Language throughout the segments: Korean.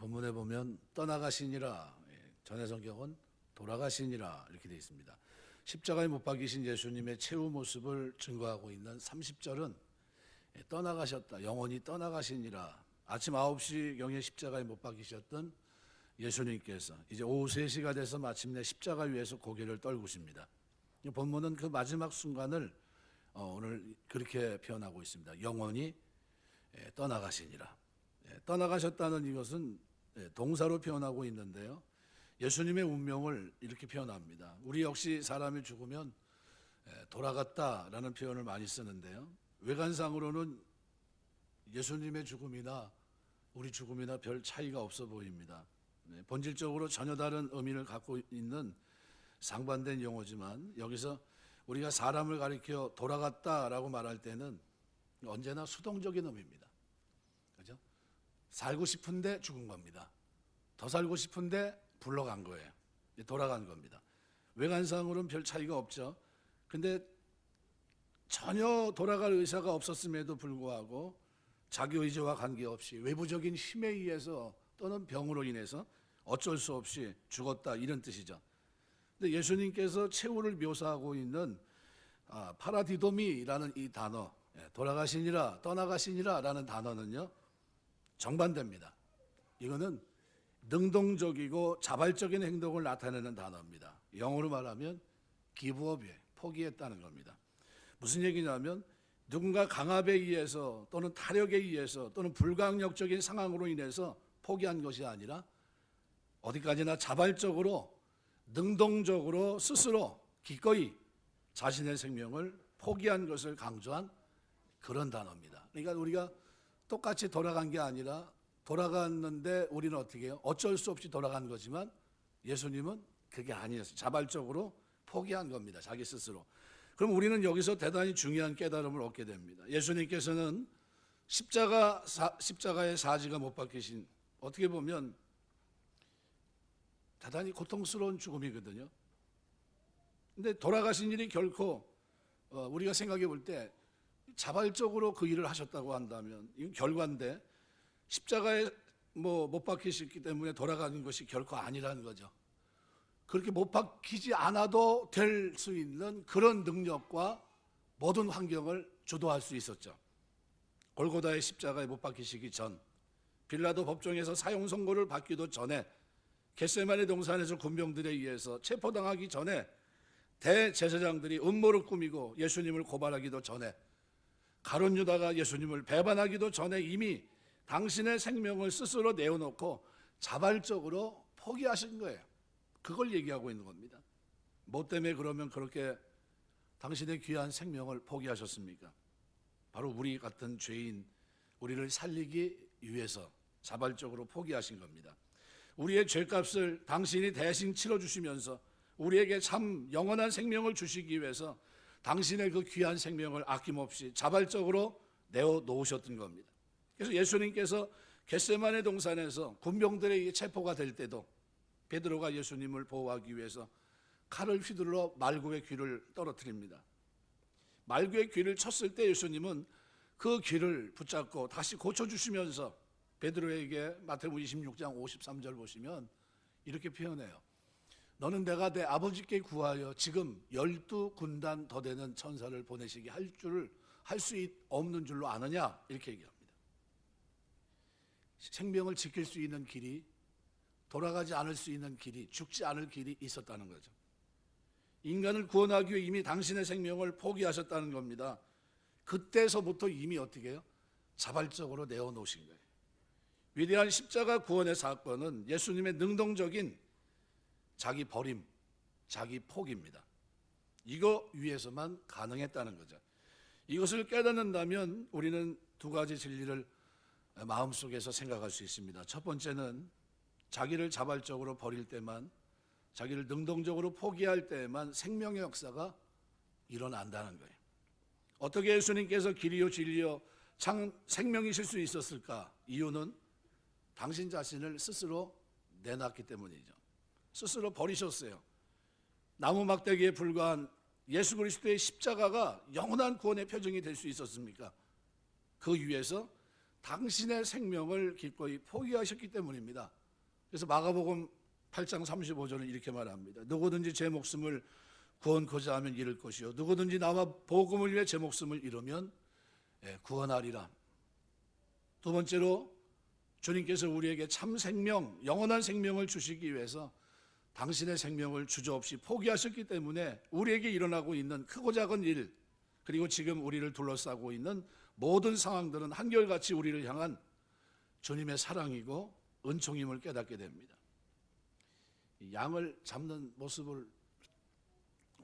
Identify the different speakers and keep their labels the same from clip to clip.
Speaker 1: 본문에 보면 떠나가시니라, 전해 성경은 돌아가시니라 이렇게 되어 있습니다. 십자가에 못 박히신 예수님의 최후 모습을 증거하고 있는 30절은 떠나가셨다, 영원히 떠나가시니라. 아침 9시경에 십자가에 못 박히셨던 예수님께서 이제 오후 3시가 돼서 마침내 십자가 위에서 고개를 떨구십니다. 본문은 그 마지막 순간을 오늘 그렇게 표현하고 있습니다. 영원히 떠나가시니라. 떠나가셨다는 이것은 동사로 표현하고 있는데요, 예수님의 운명을 이렇게 표현합니다. 우리 역시 사람이 죽으면 돌아갔다라는 표현을 많이 쓰는데요, 외관상으로는 예수님의 죽음이나 우리 죽음이나 별 차이가 없어 보입니다. 본질적으로 전혀 다른 의미를 갖고 있는 상반된 용어지만, 여기서 우리가 사람을 가리켜 돌아갔다라고 말할 때는 언제나 수동적인 의미입니다. 그죠? 살고 싶은데 죽은 겁니다. 더 살고 싶은데 불러간 거예요. 돌아간 겁니다. 외관상으로는 별 차이가 없죠. 근데 전혀 돌아갈 의사가 없었음에도 불구하고 자기 의지와 관계없이 외부적인 힘에 의해서 또는 병으로 인해서 어쩔 수 없이 죽었다, 이런 뜻이죠. 근데 예수님께서 최후를 묘사하고 있는 파라디도미라는 이 단어, 돌아가시니라, 떠나가시니라 라는 단어는요, 정반대입니다. 이거는 능동적이고 자발적인 행동을 나타내는 단어입니다. 영어로 말하면 give up, 포기했다는 겁니다. 무슨 얘기냐면, 누군가 강압에 의해서 또는 타력에 의해서 또는 불가항력적인 상황으로 인해서 포기한 것이 아니라 어디까지나 자발적으로 능동적으로 스스로 기꺼이 자신의 생명을 포기한 것을 강조한 그런 단어입니다. 그러니까 우리가 똑같이 돌아간 게 아니라, 돌아갔는데 우리는 어떻게 해요? 어쩔 수 없이 돌아간 거지만 예수님은 그게 아니었어요. 자발적으로 포기한 겁니다, 자기 스스로. 그럼 우리는 여기서 대단히 중요한 깨달음을 얻게 됩니다. 예수님께서는 십자가의 사지가 못 박히신, 어떻게 보면 대단히 고통스러운 죽음이거든요. 근데 돌아가신 일이 결코 우리가 생각해 볼 때 자발적으로 그 일을 하셨다고 한다면 이건 결과인데, 십자가에 못 박히셨기 때문에 돌아가는 것이 결코 아니라는 거죠. 그렇게 못 박히지 않아도 될 수 있는 그런 능력과 모든 환경을 주도할 수 있었죠. 골고다의 십자가에 못 박히시기 전, 빌라도 법정에서 사형 선고를 받기도 전에, 겟세마네 동산에서 군병들에 의해서 체포당하기 전에, 대제사장들이 음모를 꾸미고 예수님을 고발하기도 전에, 가룟 유다가 예수님을 배반하기도 전에 이미 당신의 생명을 스스로 내어놓고 자발적으로 포기하신 거예요. 그걸 얘기하고 있는 겁니다. 뭐 때문에 그러면 그렇게 당신의 귀한 생명을 포기하셨습니까? 바로 우리 같은 죄인, 우리를 살리기 위해서 자발적으로 포기하신 겁니다. 우리의 죄값을 당신이 대신 치러주시면서 우리에게 참 영원한 생명을 주시기 위해서 당신의 그 귀한 생명을 아낌없이 자발적으로 내어놓으셨던 겁니다. 그래서 예수님께서 겟세마네 동산에서 군병들에게 체포가 될 때도 베드로가 예수님을 보호하기 위해서 칼을 휘둘러 말구의 귀를 떨어뜨립니다. 말구의 귀를 쳤을 때 예수님은 그 귀를 붙잡고 다시 고쳐주시면서 베드로에게 마태복음 26장 53절 보시면 이렇게 표현해요. 너는 내가 내 아버지께 구하여 지금 12군단 더 되는 천사를 보내시게 할 수 없는 줄로 아느냐, 이렇게 얘기합니다. 생명을 지킬 수 있는 길이, 돌아가지 않을 수 있는 길이, 죽지 않을 길이 있었다는 거죠. 인간을 구원하기 위해 이미 당신의 생명을 포기하셨다는 겁니다. 그때서부터 이미 어떻게 해요? 자발적으로 내어놓으신 거예요. 위대한 십자가 구원의 사건은 예수님의 능동적인 자기 버림, 자기 포기입니다. 이거 위해서만 가능했다는 거죠. 이것을 깨닫는다면 우리는 두 가지 진리를 마음속에서 생각할 수 있습니다. 첫 번째는 자기를 자발적으로 버릴 때만, 자기를 능동적으로 포기할 때만 생명의 역사가 일어난다는 거예요. 어떻게 예수님께서 길이요 진리요 참 생명이실 수 있었을까? 이유는 당신 자신을 스스로 내놨기 때문이죠. 스스로 버리셨어요. 나무 막대기에 불과한 예수 그리스도의 십자가가 영원한 구원의 표징이 될 수 있었습니까? 그 위에서 당신의 생명을 기꺼이 포기하셨기 때문입니다. 그래서 마가복음 8장 35절은 이렇게 말합니다. 누구든지 제 목숨을 구원코자 하면 잃을 것이요 누구든지 나와 복음을 위해 제 목숨을 잃으면 구원하리라. 두 번째로 주님께서 우리에게 참 생명, 영원한 생명을 주시기 위해서 당신의 생명을 주저없이 포기하셨기 때문에 우리에게 일어나고 있는 크고 작은 일, 그리고 지금 우리를 둘러싸고 있는 모든 상황들은 한결같이 우리를 향한 주님의 사랑이고 은총임을 깨닫게 됩니다. 양을 잡는 모습을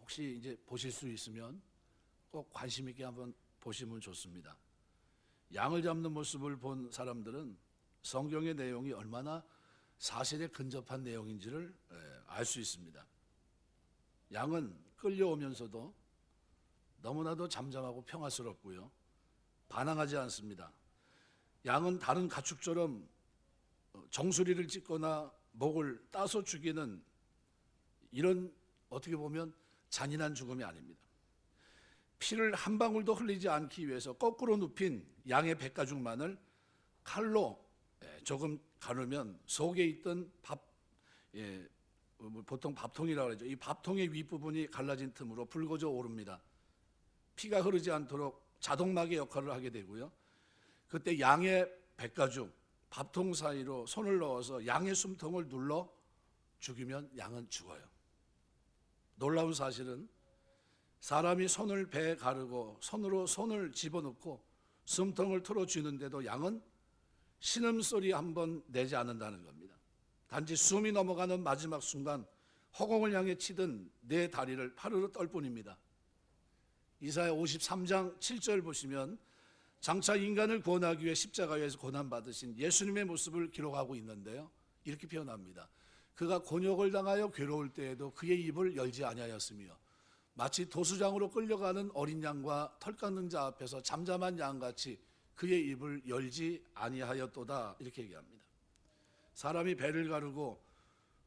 Speaker 1: 혹시 이제 보실 수 있으면 꼭 관심 있게 한번 보시면 좋습니다. 양을 잡는 모습을 본 사람들은 성경의 내용이 얼마나 사실에 근접한 내용인지를 알 수 있습니다. 양은 끌려오면서도 너무나도 잠잠하고 평화스럽고요, 반항하지 않습니다. 양은 다른 가축처럼 정수리를 찢거나 목을 따서 죽이는 이런 어떻게 보면 잔인한 죽음이 아닙니다. 피를 한 방울도 흘리지 않기 위해서 거꾸로 눕힌 양의 백가죽만을 칼로 조금 가르면 속에 있던 보통 밥통이라고 하죠. 이 밥통의 윗부분이 갈라진 틈으로 붉어져 오릅니다. 피가 흐르지 않도록 자동막의 역할을 하게 되고요. 그때 양의 백가죽, 밥통 사이로 손을 넣어서 양의 숨통을 눌러 죽이면 양은 죽어요. 놀라운 사실은 사람이 손을 배에 가르고 손으로 손을 집어넣고 숨통을 틀어주는데도 양은 신음소리 한 번 내지 않는다는 겁니다. 단지 숨이 넘어가는 마지막 순간 허공을 향해 치던 네 다리를 파르르 떨 뿐입니다. 이사야 53장 7절 보시면 장차 인간을 구원하기 위해 십자가에서 고난받으신 예수님의 모습을 기록하고 있는데요, 이렇게 표현합니다. 그가 곤욕을 당하여 괴로울 때에도 그의 입을 열지 아니하였으며 마치 도수장으로 끌려가는 어린 양과 털 깎는 자 앞에서 잠잠한 양같이 그의 입을 열지 아니하였도다, 이렇게 얘기합니다. 사람이 배를 가르고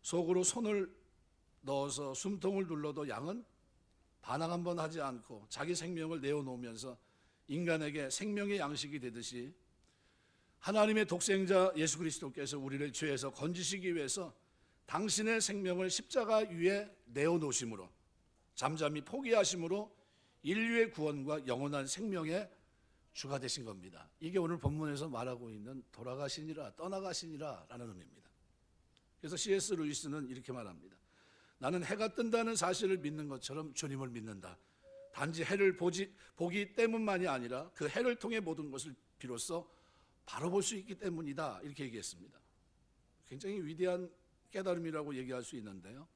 Speaker 1: 속으로 손을 넣어서 숨통을 눌러도 양은 반항 한번 하지 않고 자기 생명을 내어놓으면서 인간에게 생명의 양식이 되듯이 하나님의 독생자 예수 그리스도께서 우리를 죄에서 건지시기 위해서 당신의 생명을 십자가 위에 내어놓으심으로, 잠잠히 포기하심으로 인류의 구원과 영원한 생명의 주가 되신 겁니다. 이게 오늘 본문에서 말하고 있는 돌아가시니라, 떠나가시니라 라는 의미입니다. 그래서 C.S. 루이스는 이렇게 말합니다. 나는 해가 뜬다는 사실을 믿는 것처럼 주님을 믿는다. 단지 해를 보기 때문만이 아니라 그 해를 통해 모든 것을 비로소 바로 볼 수 있기 때문이다, 이렇게 얘기했습니다. 굉장히 위대한 깨달음이라고 얘기할 수 있는데요,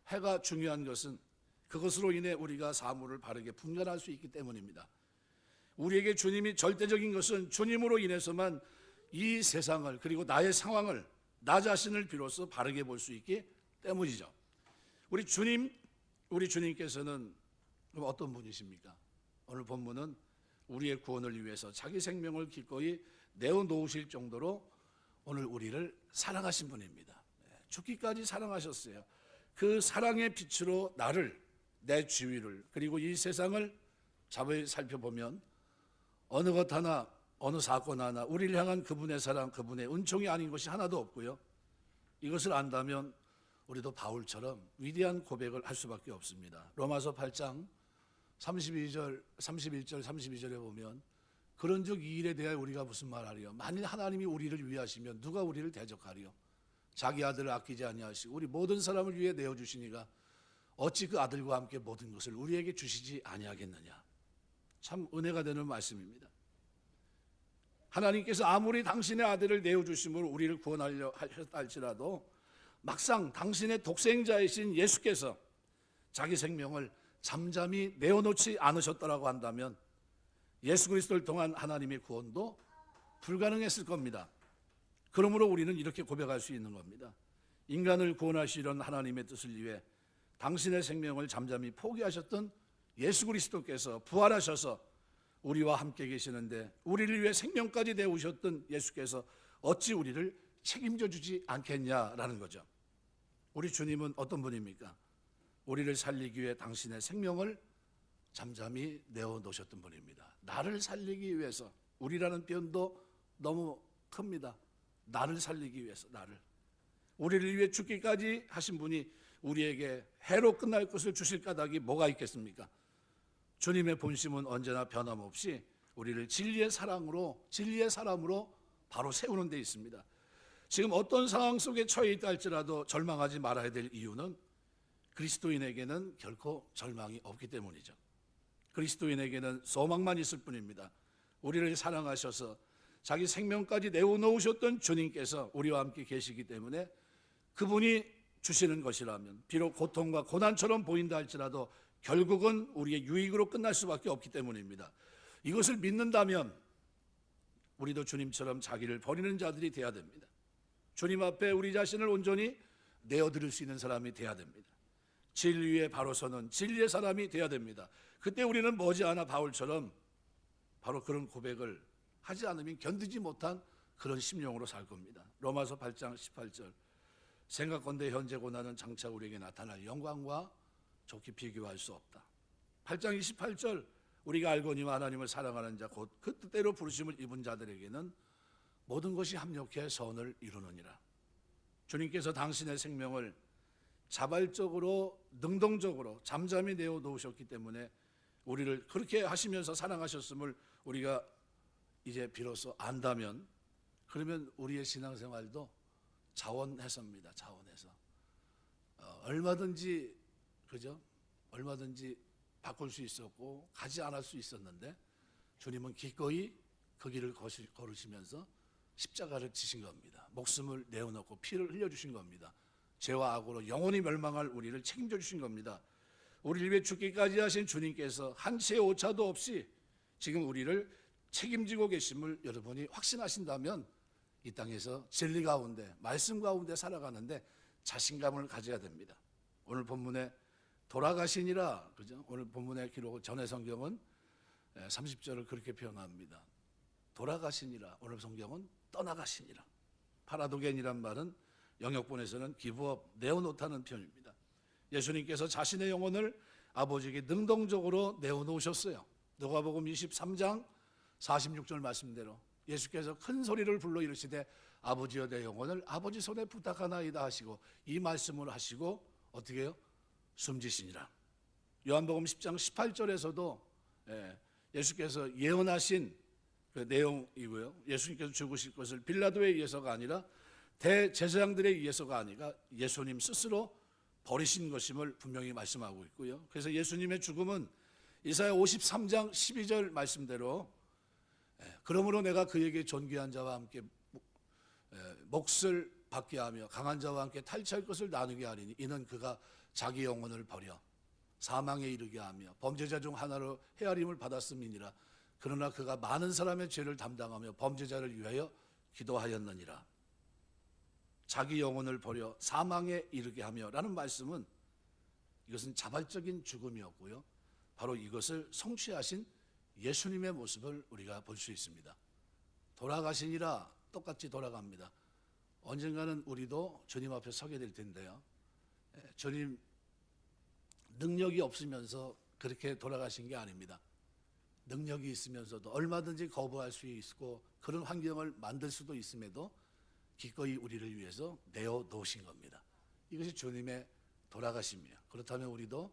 Speaker 1: 해가 중요한 것은 그것으로 인해 우리가 사물을 바르게 분간할 수 있기 때문입니다. 우리에게 주님이 절대적인 것은 주님으로 인해서만 이 세상을, 그리고 나의 상황을, 나 자신을 비로소 바르게 볼 수 있기 때문이죠. 우리 주님께서는 그럼 어떤 분이십니까? 오늘 본문은 우리의 구원을 위해서 자기 생명을 기꺼이 내어놓으실 정도로 오늘 우리를 사랑하신 분입니다. 죽기까지 사랑하셨어요. 그 사랑의 빛으로 나를, 내 주위를, 그리고 이 세상을 자세히 살펴보면 어느 것 하나, 어느 사건 하나 우리를 향한 그분의 사랑, 그분의 은총이 아닌 것이 하나도 없고요. 이것을 안다면 우리도 바울처럼 위대한 고백을 할 수밖에 없습니다. 로마서 8장 31절 32절에 보면 그런즉 이 일에 대하여 우리가 무슨 말하리요? 만일 하나님이 우리를 위하시면 누가 우리를 대적하리요? 자기 아들을 아끼지 아니하시고 우리 모든 사람을 위해 내어주시니가 어찌 그 아들과 함께 모든 것을 우리에게 주시지 아니하겠느냐. 참 은혜가 되는 말씀입니다. 하나님께서 아무리 당신의 아들을 내어주심으로 우리를 구원하려 하셨다 할지라도 막상 당신의 독생자이신 예수께서 자기 생명을 잠잠히 내어놓지 않으셨더라고 한다면 예수 그리스도를 통한 하나님의 구원도 불가능했을 겁니다. 그러므로 우리는 이렇게 고백할 수 있는 겁니다. 인간을 구원하시려는 하나님의 뜻을 위해 당신의 생명을 잠잠히 포기하셨던 예수 그리스도께서 부활하셔서 우리와 함께 계시는데 우리를 위해 생명까지 내오셨던 예수께서 어찌 우리를 책임져 주지 않겠냐라는 거죠. 우리 주님은 어떤 분입니까? 우리를 살리기 위해 당신의 생명을 잠잠히 내어놓으셨던 분입니다. 나를 살리기 위해서, 우리라는 표현도 너무 큽니다. 나를 살리기 위해서, 나를. 우리를 위해 죽기까지 하신 분이 우리에게 해로 끝날 것을 주실 까닭이 뭐가 있겠습니까? 주님의 본심은 언제나 변함없이 우리를 진리의 사람으로 바로 세우는 데 있습니다. 지금 어떤 상황 속에 처해 있다 할지라도 절망하지 말아야 될 이유는 그리스도인에게는 결코 절망이 없기 때문이죠. 그리스도인에게는 소망만 있을 뿐입니다. 우리를 사랑하셔서 자기 생명까지 내어놓으셨던 주님께서 우리와 함께 계시기 때문에 그분이 주시는 것이라면 비록 고통과 고난처럼 보인다 할지라도 결국은 우리의 유익으로 끝날 수밖에 없기 때문입니다. 이것을 믿는다면 우리도 주님처럼 자기를 버리는 자들이 돼야 됩니다. 주님 앞에 우리 자신을 온전히 내어드릴 수 있는 사람이 돼야 됩니다. 진리에 바로 서는 진리의 사람이 돼야 됩니다. 그때 우리는 머지않아 바울처럼 바로 그런 고백을 하지 않으면 견디지 못한 그런 심령으로 살 겁니다. 로마서 8장 18절, 생각건대 현재 고난은 장차 우리에게 나타날 영광과 좋게 비교할 수 없다. 8장 28절, 우리가 알거니와 하나님을 사랑하는 자 곧 그 뜻대로 부르심을 입은 자들에게는 모든 것이 합력해 선을 이루느니라. 주님께서 당신의 생명을 자발적으로 능동적으로 잠잠히 내어놓으셨기 때문에 우리를 그렇게 하시면서 사랑하셨음을 우리가 이제 비로소 안다면, 그러면 우리의 신앙생활도 자원해서입니다. 자원해서 얼마든지, 그죠? 얼마든지 바꿀 수 있었고 가지 않을 수 있었는데 주님은 기꺼이 그 길을 걸으시면서 십자가를 지신 겁니다. 목숨을 내어놓고 피를 흘려주신 겁니다. 죄와 악으로 영원히 멸망할 우리를 책임져 주신 겁니다. 우리를 위해 죽기까지 하신 주님께서 한 치의 오차도 없이 지금 우리를 책임지고 계심을 여러분이 확신하신다면 이 땅에서 진리 가운데, 말씀 가운데 살아가는데 자신감을 가져야 됩니다. 오늘 본문에 돌아가시니라, 그죠? 오늘 본문의 기록 전의 성경은 30절을 그렇게 표현합니다. 돌아가시니라. 오늘 성경은 떠나가시니라. 파라도겐이란 말은 영역본에서는 기부업, 내어놓다는 표현입니다. 예수님께서 자신의 영혼을 아버지에게 능동적으로 내어놓으셨어요. 누가복음 23장 46절 말씀대로 예수께서 큰 소리를 불러 이르시되 아버지여 내 영혼을 아버지 손에 부탁하나이다 하시고 이 말씀을 하시고 어떻게 해요? 숨지시니라. 요한복음 10장 18절에서도 예수께서 예언하신 그 내용이고요. 예수님께서 죽으실 것을 빌라도에 의해서가 아니라 대제사장들에 의해서가 아니라 예수님 스스로 버리신 것임을 분명히 말씀하고 있고요. 그래서 예수님의 죽음은 이사야 53장 12절 말씀대로 그러므로 내가 그에게 존귀한 자와 함께 몫을 받게 하며 강한 자와 함께 탈취할 것을 나누게 하리니 이는 그가 자기 영혼을 버려 사망에 이르게 하며 범죄자 중 하나로 헤아림을 받았음이니라. 그러나 그가 많은 사람의 죄를 담당하며 범죄자를 위하여 기도하였느니라. 자기 영혼을 버려 사망에 이르게 하며 라는 말씀은 이것은 자발적인 죽음이었고요. 바로 이것을 성취하신 예수님의 모습을 우리가 볼 수 있습니다. 돌아가시니라 똑같이 돌아갑니다. 언젠가는 우리도 주님 앞에 서게 될 텐데요. 주님 능력이 없으면서 그렇게 돌아가신 게 아닙니다. 능력이 있으면서도 얼마든지 거부할 수 있고 그런 환경을 만들 수도 있음에도 기꺼이 우리를 위해서 내어놓으신 겁니다. 이것이 주님의 돌아가심이에요. 그렇다면 우리도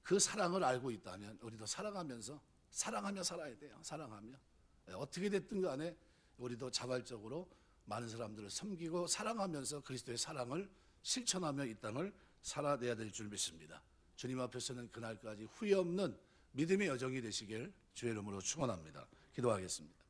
Speaker 1: 그 사랑을 알고 있다면 우리도 사랑하며 살아야 돼요. 사랑하며 어떻게 됐든 간에 우리도 자발적으로 많은 사람들을 섬기고 사랑하면서 그리스도의 사랑을 실천하며 이 땅을 살아내야 될 줄 믿습니다. 주님 앞에서는 그날까지 후회 없는 믿음의 여정이 되시길 주의 이름으로 축원합니다. 기도하겠습니다.